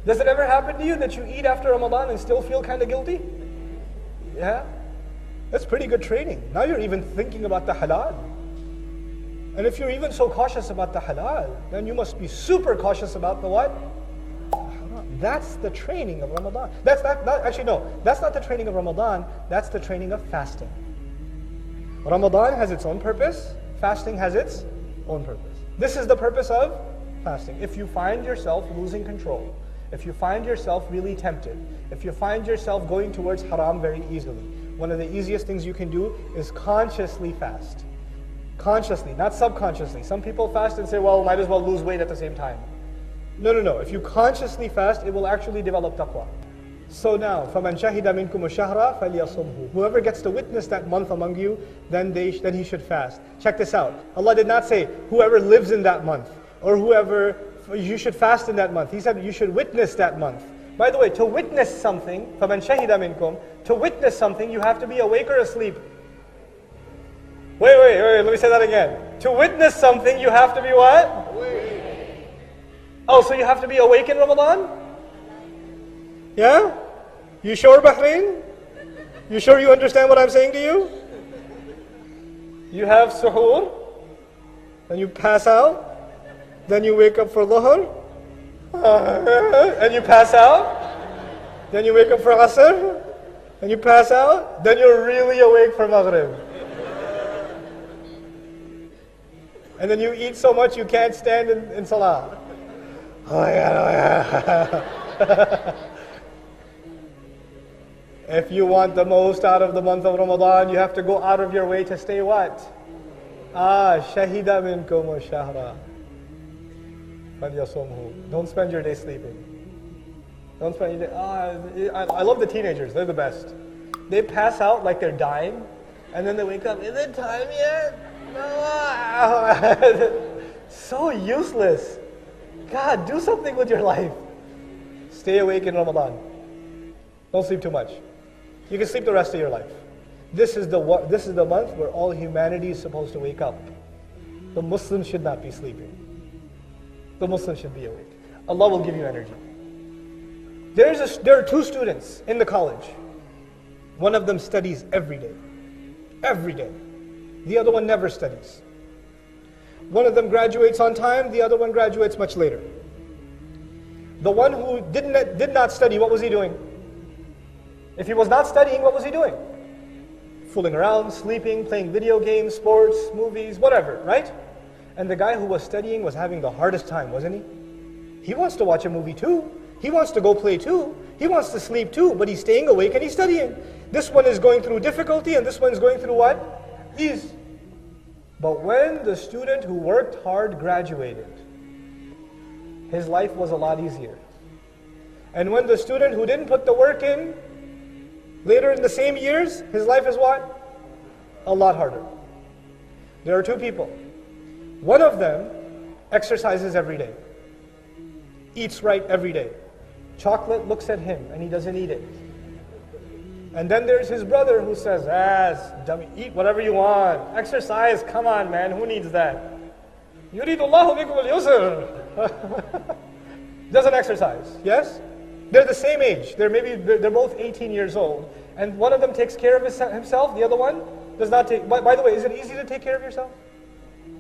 Does it ever happen to you that you eat after Ramadan and still feel kind of guilty? Yeah? That's pretty good training. Now you're even thinking about the halal. And if you're even so cautious about the halal, then you must be super cautious about the what? That's the training of Ramadan. That's not the training of Ramadan, that's the training of fasting. Ramadan has its own purpose, fasting has its own purpose. This is the purpose of fasting. If you find yourself losing control, if you find yourself really tempted, if you find yourself going towards haram very easily, one of the easiest things you can do is consciously fast. Consciously, not subconsciously. Some people fast and say, well, might as well lose weight at the same time. No. If you consciously fast, it will actually develop taqwa. So now, فَمَنْ شَهِدَ مِنْكُمُ الشَّهْرَ فَلْيَصُمْهُ. Whoever gets to witness that month among you, then he should fast. Check this out. Allah did not say, whoever lives in that month, or whoever, you should fast in that month. He said, you should witness that month. By the way, to witness something, فَمَنْ شَهِدَ مِنْكُمْ, to witness something, you have to be awake or asleep. Wait, let me say that again. To witness something, you have to be what? Awake. Oh, so you have to be awake in Ramadan? Yeah? You sure, Bahrain? You sure you understand what I'm saying to you? You have suhoor, then you pass out, then you wake up for dhuhr, and you pass out, then you wake up for asr, and you pass out, then you're really awake for maghrib. And then you eat so much you can't stand in salah. Oh yeah. If you want the most out of the month of Ramadan, you have to go out of your way to stay what? Shahida minkum shahra. Don't spend your day sleeping. Don't spend your day. I love the teenagers, they're the best. They pass out like they're dying, and then they wake up, is it time yet? No. So useless. God, do something with your life. Stay awake in Ramadan. Don't sleep too much. You can sleep the rest of your life. This is the month where all humanity is supposed to wake up. The Muslims should not be sleeping. The Muslims should be awake. Allah will give you energy. There are two students in the college. One of them studies every day. Every day. The other one never studies. One of them graduates on time, the other one graduates much later. The one who did not study, what was he doing? If he was not studying, what was he doing? Fooling around, sleeping, playing video games, sports, movies, whatever, right? And the guy who was studying was having the hardest time, wasn't he? He wants to watch a movie too. He wants to go play too. He wants to sleep too, but he's staying awake and he's studying. This one is going through difficulty and this one is going through what? Ease. But when the student who worked hard graduated, his life was a lot easier. And when the student who didn't put the work in, later in the same years, his life is what? A lot harder. There are two people. One of them exercises every day, eats right every day. Chocolate looks at him and he doesn't eat it. And then there's his brother who says, dummy, eat whatever you want. Exercise, come on man, who needs that? يُرِيدُ اللَّهُ بِكُمُ الْيُسْرَ. Doesn't exercise, yes? They're the same age. They're both 18 years old. And one of them takes care of himself, the other one does not take. By the way, is it easy to take care of yourself?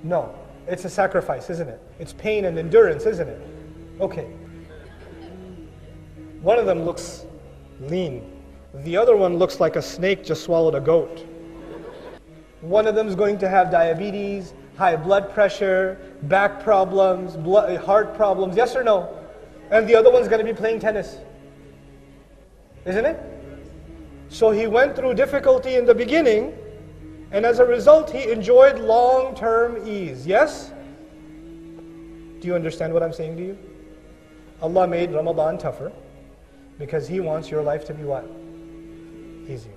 No. It's a sacrifice, isn't it? It's pain and endurance, isn't it? Okay. One of them looks lean. The other one looks like a snake just swallowed a goat. One of them is going to have diabetes, high blood pressure, back problems, heart problems, yes or no? And the other one's going to be playing tennis. Isn't it? So he went through difficulty in the beginning, and as a result he enjoyed long-term ease, yes? Do you understand what I'm saying to you? Allah made Ramadan tougher because He wants your life to be what? Easier.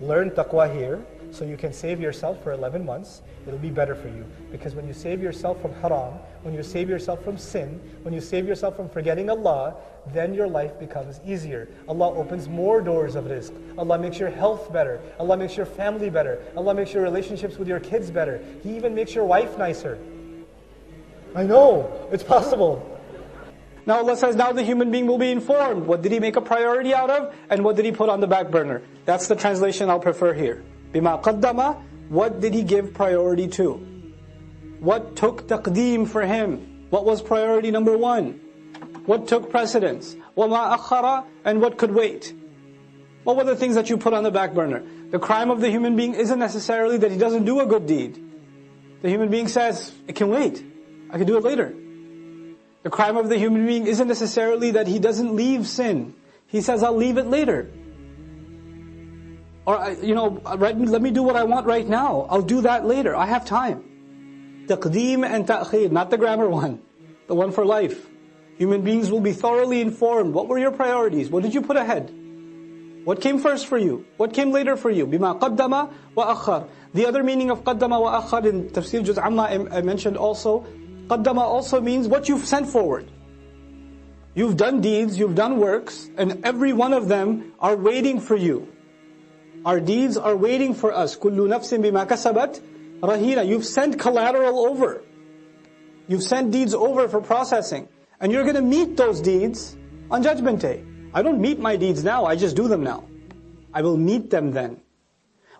Learn taqwa here so you can save yourself for 11 months. It'll be better for you. Because when you save yourself from haram, when you save yourself from sin, when you save yourself from forgetting Allah, then your life becomes easier. Allah opens more doors of rizq. Allah makes your health better. Allah makes your family better. Allah makes your relationships with your kids better. He even makes your wife nicer. I know, it's possible. Now Allah says, now the human being will be informed. What did he make a priority out of? And what did he put on the back burner? That's the translation I'll prefer here. بِمَا قَدَّمَ. What did he give priority to? What took taqdeem for him? What was priority number one? What took precedence? وَمَا أَخَّرَ. And what could wait? What were the things that you put on the back burner? The crime of the human being isn't necessarily that he doesn't do a good deed. The human being says, it can wait. I can do it later. The crime of the human being isn't necessarily that he doesn't leave sin. He says, I'll leave it later. Or, let me do what I want right now. I'll do that later. I have time. Taqdeem and ta'khir, not the grammar one. The one for life. Human beings will be thoroughly informed. What were your priorities? What did you put ahead? What came first for you? What came later for you? بِمَا قَدَّمَ وَأَخَّرَ. The other meaning of قَدَّمَ وَأَخَّرَ in Tafsir Juz Amma I mentioned also, قَدَّمَ also means what you've sent forward. You've done deeds, you've done works, and every one of them are waiting for you. Our deeds are waiting for us. كُلُّ نَفْسٍ بِمَا كَسَبَتْ رَهِينَ. You've sent collateral over. You've sent deeds over for processing. And you're going to meet those deeds on Judgment Day. I don't meet my deeds now, I just do them now. I will meet them then.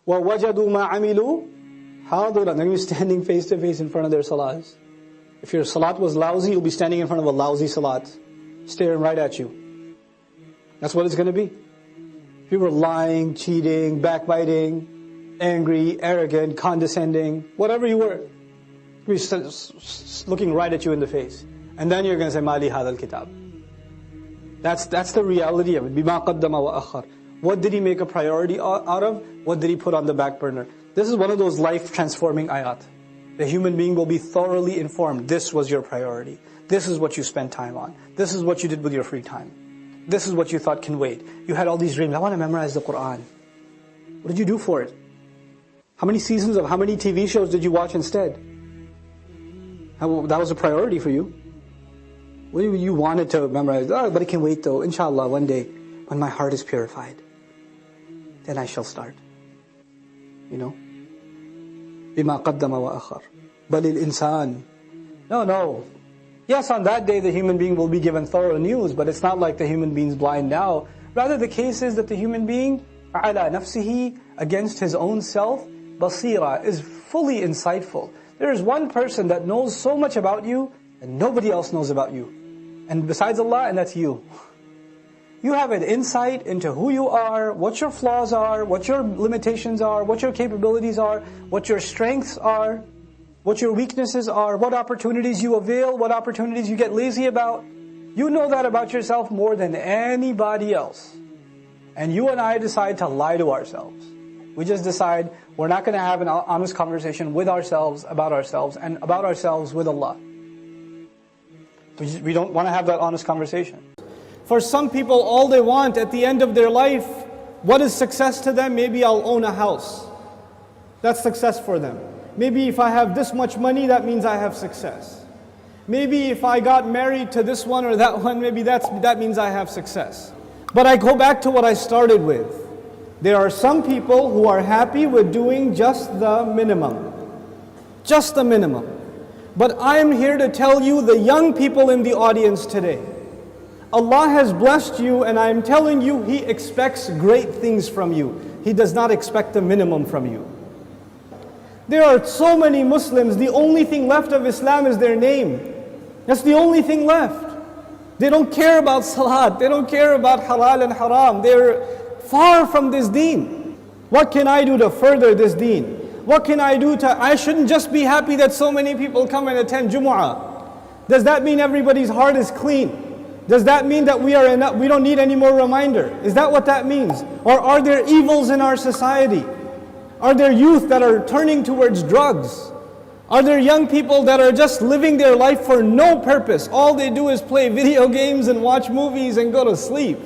وَوَجَدُوا مَا عَمِلُوا حَاضِرًا. They're going to be standing face to face in front of their salats. If your salat was lousy, you'll be standing in front of a lousy salat, staring right at you. That's what it's going to be. If you were lying, cheating, backbiting, angry, arrogant, condescending, whatever you were, you'll be looking right at you in the face. And then you're going to say, مَالِ هَذَا الْكِتَابِ. That's the reality of it. بِمَا قَدَّمَ وَأَخَّرَ. What did he make a priority out of? What did he put on the back burner? This is one of those life-transforming ayat. The human being will be thoroughly informed. This was your priority. This is what you spent time on. This is what you did with your free time. This is what you thought can wait. You had all these dreams. I want to memorize the Qur'an. What did you do for it? How many seasons of how many TV shows did you watch instead? That was a priority for you. You wanted to memorize, but it can wait though. Inshallah, one day, when my heart is purified, then I shall start. بِمَا قَدَّمَ وَأَخَّرَ بَلِ الْإِنسَانِ. No. Yes, on that day the human being will be given thorough news, but it's not like the human being's blind now. Rather, the case is that the human being, عَلَى نَفْسِهِ, against his own self, بَصِيرًا, is fully insightful. There is one person that knows so much about you, and nobody else knows about you. And besides Allah, and that's you. You have an insight into who you are, what your flaws are, what your limitations are, what your capabilities are, what your strengths are, what your weaknesses are, what opportunities you avail, what opportunities you get lazy about. You know that about yourself more than anybody else. And you and I decide to lie to ourselves. We just decide we're not going to have an honest conversation with ourselves, and about ourselves with Allah. We don't want to have that honest conversation. For some people, all they want at the end of their life, what is success to them? Maybe I'll own a house. That's success for them. Maybe if I have this much money, that means I have success. Maybe if I got married to this one or that one, maybe that means I have success. But I go back to what I started with. There are some people who are happy with doing just the minimum. Just the minimum. But I am here to tell you, the young people in the audience today, Allah has blessed you, and I am telling you, He expects great things from you. He does not expect the minimum from you. There are so many Muslims, the only thing left of Islam is their name. That's the only thing left. They don't care about salat, they don't care about halal and haram. They're far from this deen. What can I do to further this deen? What can I do I shouldn't just be happy that so many people come and attend Jumu'ah. Does that mean everybody's heart is clean? Does that mean that we don't need any more reminder? Is that what that means? Or are there evils in our society? Are there youth that are turning towards drugs? Are there young people that are just living their life for no purpose? All they do is play video games and watch movies and go to sleep.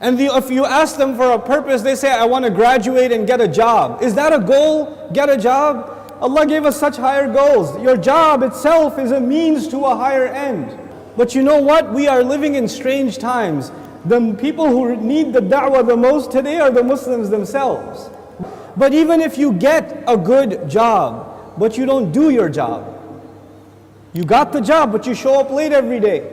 And if you ask them for a purpose, they say, I want to graduate and get a job. Is that a goal? Get a job? Allah gave us such higher goals. Your job itself is a means to a higher end. But you know what? We are living in strange times. The people who need the da'wah the most today are the Muslims themselves. But even if you get a good job, but you don't do your job, you got the job, but you show up late every day.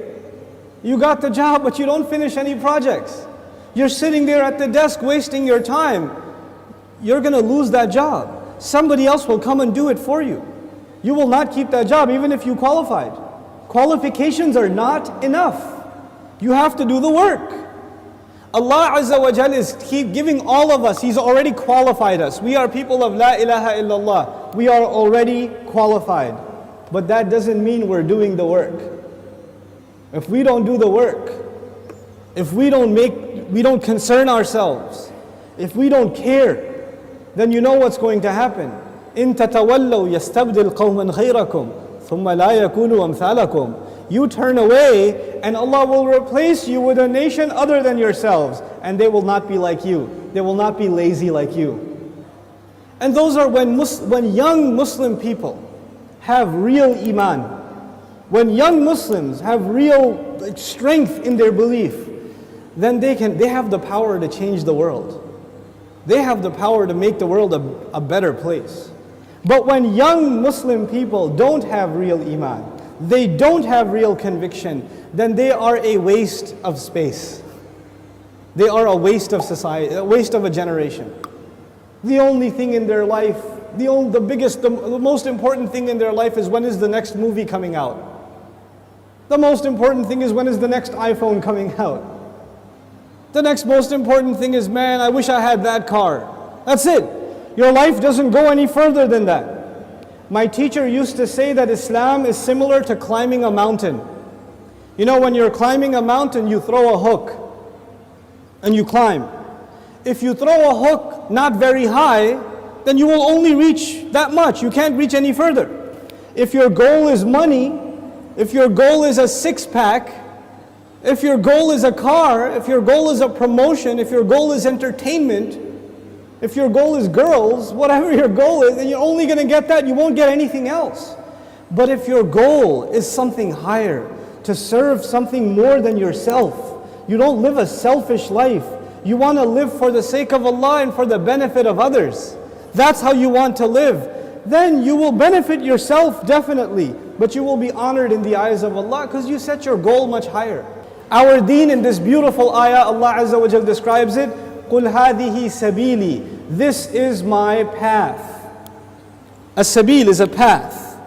You got the job, but you don't finish any projects. You're sitting there at the desk wasting your time. You're going to lose that job. Somebody else will come and do it for you. You will not keep that job even if you qualified. Qualifications are not enough. You have to do the work. Allah Azza wa Jal is giving all of us, He's already qualified us. We are people of La ilaha illallah. We are already qualified. But that doesn't mean we're doing the work. If we don't do the work, if we don't concern ourselves, if we don't care, then you know what's going to happen. إِن تَتَوَلَّوْا يَسْتَبْدِلْ قَوْمًا غَيْرَكُمْ ثُمَّ لَا يَكُونُوا أَمْثَالَكُمْ. You turn away and Allah will replace you with a nation other than yourselves, and they will not be like you. They will not be lazy like you. And those are when young Muslim people have real iman, when young Muslims have real strength in their belief, then they have the power to change the world. They have the power to make the world a better place. But when young Muslim people don't have real iman, they don't have real conviction, then they are a waste of space. They are a waste of society, a waste of a generation. The only thing in their life, the most important thing in their life is when is the next movie coming out. The most important thing is when is the next iPhone coming out. The next most important thing is, man, I wish I had that car. That's it. Your life doesn't go any further than that. My teacher used to say that Islam is similar to climbing a mountain. You know, when you're climbing a mountain, you throw a hook and you climb. If you throw a hook not very high, then you will only reach that much. You can't reach any further. If your goal is money, if your goal is a six-pack, if your goal is a car, if your goal is a promotion, if your goal is entertainment, if your goal is girls, whatever your goal is, then you're only going to get that, you won't get anything else. But if your goal is something higher, to serve something more than yourself, you don't live a selfish life, you want to live for the sake of Allah and for the benefit of others, that's how you want to live, then you will benefit yourself definitely, but you will be honored in the eyes of Allah because you set your goal much higher. Our deen in this beautiful ayah, Allah Azza wa Jal describes it, قُلْ هَذِهِ سَبِيلِي. This is my path. A sabil is a path.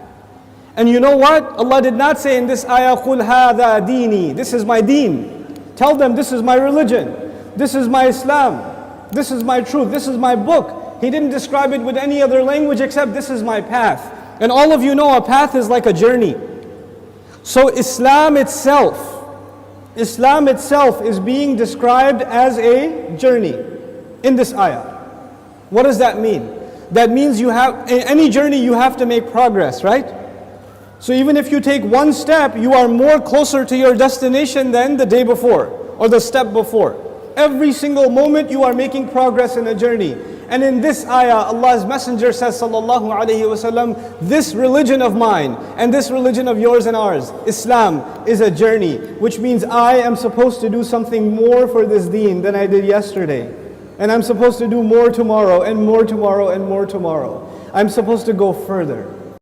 And you know what? Allah did not say in this ayah, قُلْ هَذَا دِينِي. This is my deen. Tell them this is my religion. This is my Islam. This is my truth. This is my book. He didn't describe it with any other language except this is my path. And all of you know a path is like a journey. So Islam itself is being described as a journey in this ayah. What does that mean? That means in any journey you have to make progress, right? So even if you take one step, you are more closer to your destination than the day before or the step before. Every single moment you are making progress in a journey. And in this ayah, Allah's Messenger says, sallallahu alaihi wasallam, this religion of mine and this religion of yours and ours, Islam, is a journey, which means I am supposed to do something more for this deen than I did yesterday. And I'm supposed to do more tomorrow and more tomorrow and more tomorrow. I'm supposed to go further.